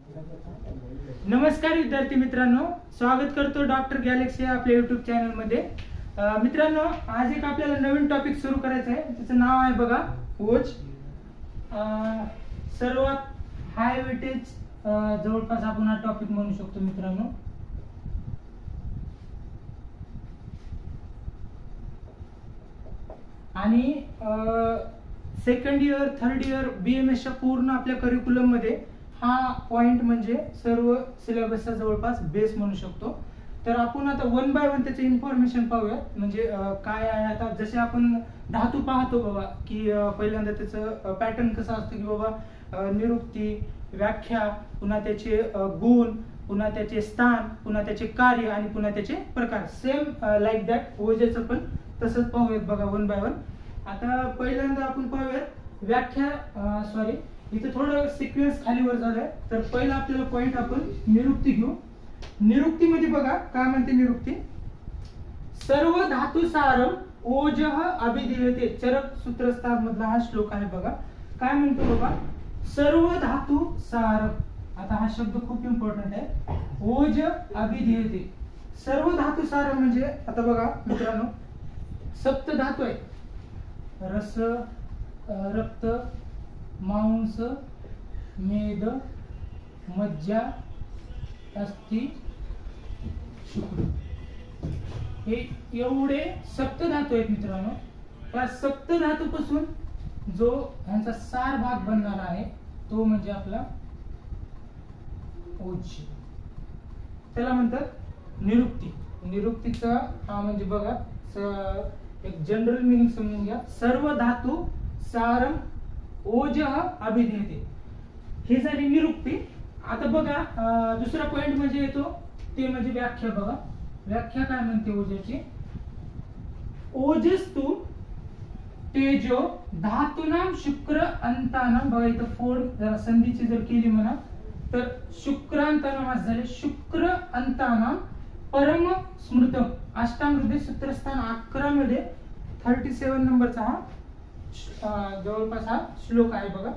नमस्कार विद्यार्थी मित्रांनो, स्वागत करतो डॉक्टर गॅलेक्सी आपल्या युट्यूब चॅनल मध्ये। मित्रांनो, आज एक आपल्याला नवीन टॉपिक सुरू करायचं आहे। त्याचं नाव आहे बघा ओज। सर्वात हाय वेटेज जवळपास आपण हा टॉपिक म्हणू शकतो मित्रांनो। आणि second year third year BMS च्या पूर्ण आपल्या करिक्युलम मध्ये हा पॉइंट म्हणजे सर्व सिलेबसचा जवळपास बेस म्हणू शकतो। तर आपण आता वन बाय वन त्याचे इन्फॉर्मेशन पाहूया। म्हणजे काय आहे, आता जसे आपण धातू पाहतो बाबा की पहिल्यांदा त्याचं पॅटर्न कसं असतं की बाबा निरुक्ती, व्याख्या, पुन्हा त्याचे गुण, पुन्हा त्याचे स्थान, पुन्हा त्याचे कार्य आणि पुन्हा त्याचे प्रकार। सेम लाईक दॅट ओजेचं पण तसंच पाहूयात बघा वन बाय वन। आता पहिल्यांदा आपण पाहूयात व्याख्या, सॉरी इथे थोडं सिक्वेन्स खालीवर झालंय। तर पहिला आपल्याला पॉइंट आपण निरुक्ती घेऊ। निरुक्तीमध्ये बघा काय म्हणते निरुक्ती, सर्व धातू सारम ओजः अभिधीयते। चरक सूत्रस्थान मधला हा श्लोक आहे बघा। काय म्हणतो बाबा, सर्व धातू सारम। आता हा शब्द खूप इम्पॉर्टंट आहे, ओज अभिधीयते। सर्व धातू सारम म्हणजे आता बघा मित्रांनो, सप्त धातू आहेत, रस, रक्त, मांस, मेद, मज्जा, अस्थि, शुक्र। हे एवढे सप्त धातू आहेत मित्रांनो। त्या सप्त धातू पासून जो ह्यांचा सार भाग बनणार आहे तो म्हणजे आपला ओज। त्याला म्हणतात निरुक्ती। निरुक्तीचा हा म्हणजे बघा एक जनरल मीनिंग समजून घ्या, सर्व धातू सारम ओजः अभिधीयते, ही झाली निरुक्ती। आता बघा दुसरा पॉइंट म्हणजे येतो ते म्हणजे व्याख्या। बघा व्याख्या काय म्हणते ओजाची, ओजस्तु तेजो धातूनाम शुक्र अंतानाम। बघा इथं फोड जरा संधीची जर केली म्हणा तर शुक्रांतानाम असं झाले, शुक्र अंतानाम परम स्मृतम। अष्टांग हृदय सूत्रस्थान 11 मध्ये 37 नंबरचा हा जवळपास हा श्लोक आहे बघा।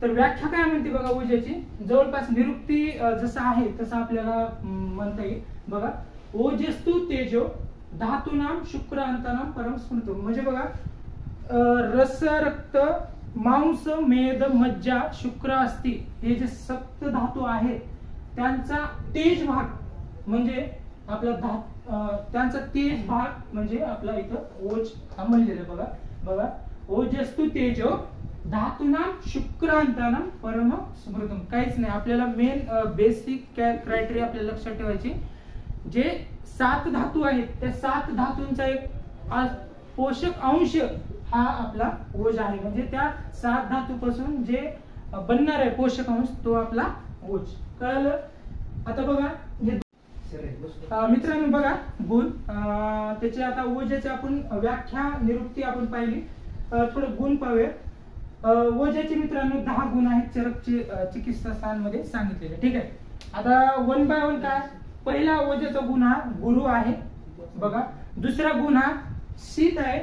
तर व्याख्या काय म्हणते बघा ओजाची, जवळपास निरुक्ती जसं आहे तसं आपल्याला म्हणता येईल बघा। ओजस्तु तेजो धातूनाम शुक्र अंतानाम परम स्मृतम। म्हणजे बघा रस, रक्त, मांस, मेद, मज्जा, शुक्र, अस्थि हे जे सप्त धातू आहेत त्यांचा तेज भाग म्हणजे आपला त्यांचा तेज भाग म्हणजे आपला इथं ओज हा म्हणलेला आहे बघा। बघा ओजस्तु तेजो धातूनाम शुक्रांतानाम परम स्मृतम। काहीच नाही, आपल्याला मेन बेसिक क्रायटेरिया आपल्याला लक्षात ठेवायची, जे 7 धातू आहेत त्या 7 धातूंचा एक पोषक अंश हा आपला ओज आहे। म्हणजे त्या 7 धातू पासून जे बनणार आहे पोषक अंश तो आपला ओज। कळलं? आता बघा मित्रांनो, बघा गुण त्याचे, आता ओजाचे आपण व्याख्या निरुक्ती आपण पाहिली, थोडं गुण पाहूया। ओजाचे मित्रांनो 10 गुण आहेत चरकचे चिकित्सा स्थान मध्ये सांगितलेले, ठीक आहे। आता वन बाय वन काय, पहिला ओजाचा गुण हा गुरु आहे बघा। दुसरा गुण हा शीत आहे,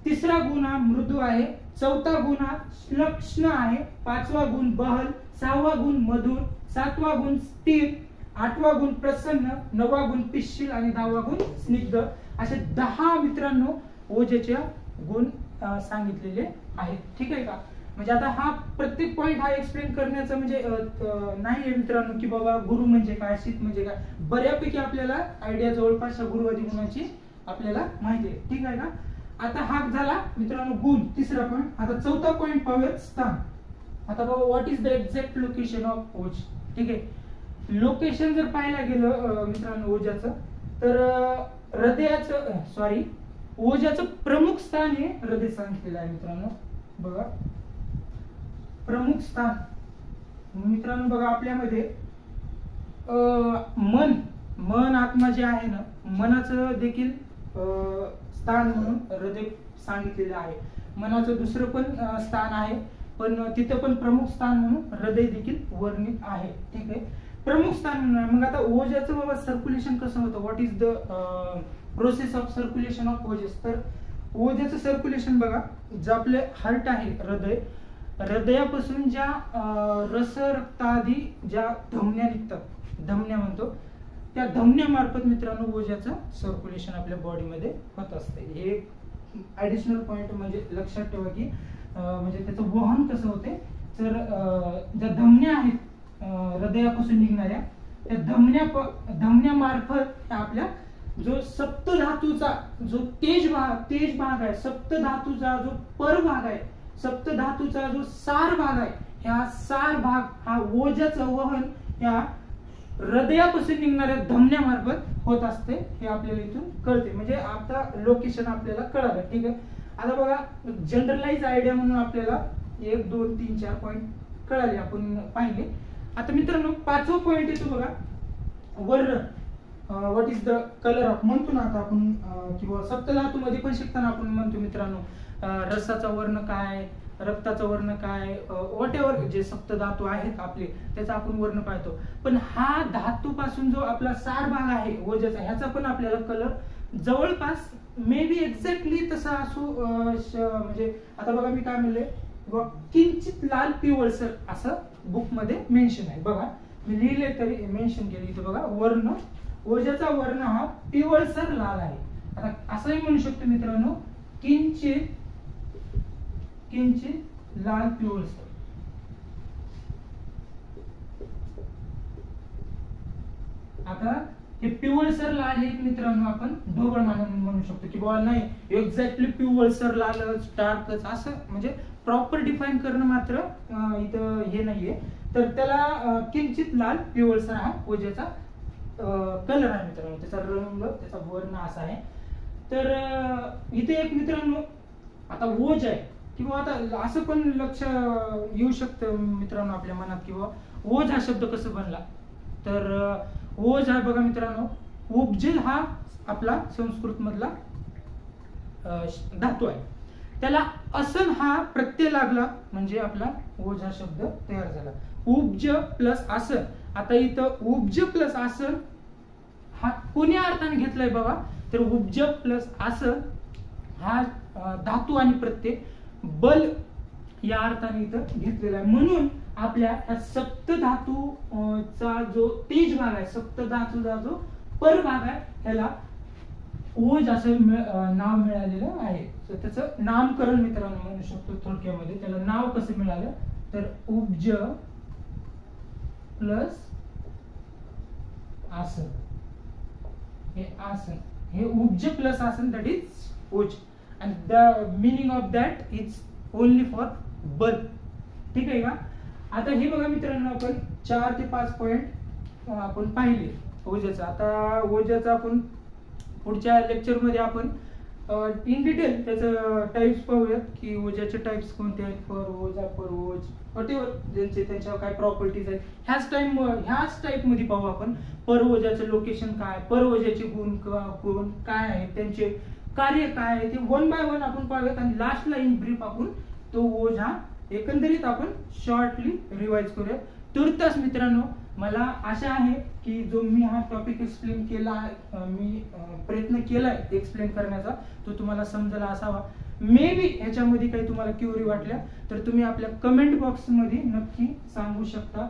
तिसरा गुण हा मृदू आहे, चौथा गुण हा श्लक्ष्ण आहे, पाचवा गुण बहल, सहावा गुण मधुर, सातवा गुण स्थिर, आठवा गुण प्रसन्न, नववा गुण पिशील आणि 10वा गुण स्निग्ध। असे 10 मित्रांनो ओजाचे गुण सांगितलेले आहेत, ठीक आहे का। म्हणजे आता हा प्रत्येक पॉइंट हा एक्सप्लेन करण्याचा म्हणजे नाही मित्रांनो की बाबा गुरु म्हणजे काय, शीत म्हणजे काय, बऱ्यापैकी आपल्याला आयडिया जवळपास गुरुवादी गुणाची आपल्याला माहिती आहे, ठीक आहे का। आता हा झाला मित्रांनो गुण, तिसरा पॉइंट। आता चौथा पॉइंट पाहूयात स्थान। आता बाबा what is the exact location of ओज, ठीक आहे। लोकेशन जर पाहायला गेलं मित्रांनो ओजाचं, तर हृदयाचं सॉरी ओजाचं प्रमुख स्थान हे हृदय सांगितलेलं आहे मित्रांनो। बघा प्रमुख स्थान मित्रांनो, बघा आपल्यामध्ये मन आत्मा जे आहे ना, मनाचं देखील स्थान म्हणून हृदय सांगितलेलं आहे। मनाचं दुसरं पण स्थान आहे, पण तिथं पण प्रमुख स्थान म्हणून हृदय देखील वर्णित आहे, ठीक आहे। प्रमुख स्थान म्हणून मग आता ओजाचं बाबा सर्क्युलेशन कसं होतं, what is the process of circulation of ojas. तर ओजाचं सर्क्युलेशन बघा, जे आपले हार्ट आहे हृदय हृदयापासून ज्या रस रक्तादी ज्या धमन्या निघतात, धमन्या म्हणतो, त्या धमन्यामार्फत मित्रांनो ओझ्याचं सर्क्युलेशन आपल्या बॉडीमध्ये होत असते. हे ऍडिशनल पॉइंट म्हणजे लक्षात ठेवा की म्हणजे त्याचं वहन कसं होते. तर ज्या धमन्या आहेत हृदयापासून निघणाऱ्या, त्या धमन्यामार्फत आपल्या जो सप्तधातूचा जो तेज भाग आहे, सप्तधातूचा जो परभाग आहे, सप्तधातूचा जो सार भाग आहे, ह्या सार भाग हा ओझ्याचं वहन या हृदयापासून निघणाऱ्या धमन्यामार्फत होत असते. हे आपल्याला इथून कळते. म्हणजे आता लोकेशन आपल्याला कळालं. ठीक आहे. आता बघा जनरलाइज आयडिया म्हणून आपल्याला 1 2 3 4 पॉइंट कळाले, आपण पाहिले. आता मित्रांनो 5वा पॉइंट येतो बघा, वर्ण. What is the colour of, म्हणतो ना आता आपण किंवा सप्तधातू मध्ये पण शिकताना आपण म्हणतो मित्रांनो रसाचा वर्ण काय, रक्ताचा वर्ण काय, व्हॉट एव्हर जे सप्तधातू आहेत आपले त्याचा आपण वर्ण पाहतो. पण हा धातूपासून जो आपला सार भाग आहे ओझ्याचा, ह्याचा पण आपल्याला कलर जवळपास मे बी एक्झॅक्टली तसा असू म्हणजे आता बघा मी काय म्हणले, किंचित लाल पिवळसर असं बुक मध्ये मेन्शन आहे. बघा मी लिहिले तरी मेन्शन केले इथे बघा, वर्ण ओझ्याचा वर्ण हा पिवळसर लाल आहे. आता असंही म्हणू शकतो मित्रांनो किंचित लाल पिवळसर. आता हे पिवळसर लाल हे मित्रांनो आपण ढोबळ म्हणू शकतो की बाबा नाही एक्झॅक्टली पिवळसर लालच डार्कच असं म्हणजे प्रॉपर डिफाईन करणं मात्र इथं हे नाहीये. तर त्याला किंचित लाल पिवळसर हा ओझ्याचा कलर आहे मित्रांनो, त्याचा रंग, त्याचा वर्ण असा आहे. तर इथे एक मित्रांनो आता ओझ आहे किंवा आता असं पण लक्ष येऊ शकतं मित्रांनो आपल्या मनात किंवा ओझ हा शब्द कसं बनला. तर ओझ हा बघा मित्रांनो, उपजेल हा आपला संस्कृत मधला धातू आहे, त्याला असन हा प्रत्यय लागला म्हणजे आपला ओझ हा शब्द तयार झाला. उपज प्लस आसन. आता इथं उपज प्लस आसन हा कोण्या अर्थाने घेतलाय बघा, तर उपज प्लस आसन हा धातू आणि प्रत्यय बल या अर्थाने इथं घेतलेला आहे. म्हणून आपल्या सप्तधातूचा जो तेज भाग आहे, सप्तधातूचा जो पर भाग आहे, त्याला ओझ असं नाव मिळालेलं आहे. तर त्याचं नामकरण मित्रांनो म्हणू शकतो थोडक्यामध्ये. त्याला नाव कसं मिळालं तर उपज प्लस आसन. हे आसन, हे उपज प्लस आसन, दॅट इज ओझ. and the meaning of that is only for बल. ठीक आहे का. आता हे बघा मित्रांनो आपण 4 ते 5 पॉइंट आपण पाहिले ओझ्याचा. आता ओझ्याचा आपण पुढच्या लेक्चर मध्ये आपण इन डिटेल त्याचं टाइप्स पाहूयात की ओझ्याचे टाइप्स कोणते आहेत, पर ओझ, अपर ओझ, व्हॉटएव्हर ज्यांचे त्यांच्यावर काय प्रॉपर्टीज आहेत ह्याच टाइप मध्ये पाहू आपण. पर ओझ्याचं लोकेशन काय, पर ओझ्याचे गुण काय आहेत, त्यांचे कार्य काय आहे, ते 1 बाय 1 आपण पाहूयात. आणि लास्टला इन ब्रीफ आपण तो ओझ हा एकंदरीत आपण शॉर्टली रिवाइज करूया. तुर्तास मित्रांनो मला आशा आहे की जो मी हा टॉपिक एक्सप्लेन केला, मी प्रयत्न केलाय एक्सप्लेन करण्याचा, तो तुम्हाला समजला असावा. मे बी ह्याच्यामध्ये काही तुम्हाला क्युरी वाटल्या तर तुम्ही आपल्या कमेंट बॉक्स मध्ये नक्की सांगू शकता.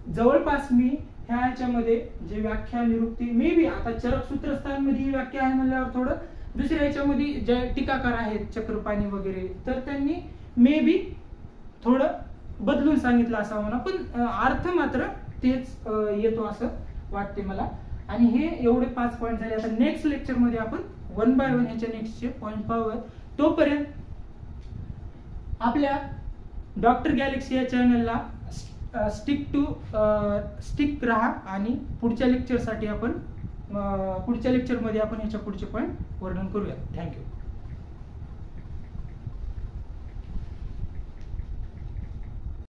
जवळपास मी ह्याच्यामध्ये जे व्याख्या निरुक्ती मे बी आता चरक सूत्रस्थांमध्ये ही व्याख्या आहे म्हणल्यावर थोडं दुसऱ्या ह्याच्यामध्ये जे टीकाकार आहेत चक्रपाणी वगैरे, तर त्यांनी मे बी थोडं बदलून सांगितलं असावं म्हणा, पण अर्थ मात्र तेच येतो असं वाटते मला. आणि हे एवढे 5 पॉइंट झाले. आता नेक्स्ट लेक्चर मध्ये आपण 1 बाय 1 ह्याच्या नेक्स्टचे पॉइंट पाहूयात. तोपर्यंत आपल्या डॉक्टर गॅलेक्सी या चॅनलला स्टिक राहा आणि पुढच्या लेक्चरसाठी आपण पुढच्या लेक्चरमध्ये आपण ह्याच्या पुढचे पॉइंट वर्णन करूया. थँक्यू.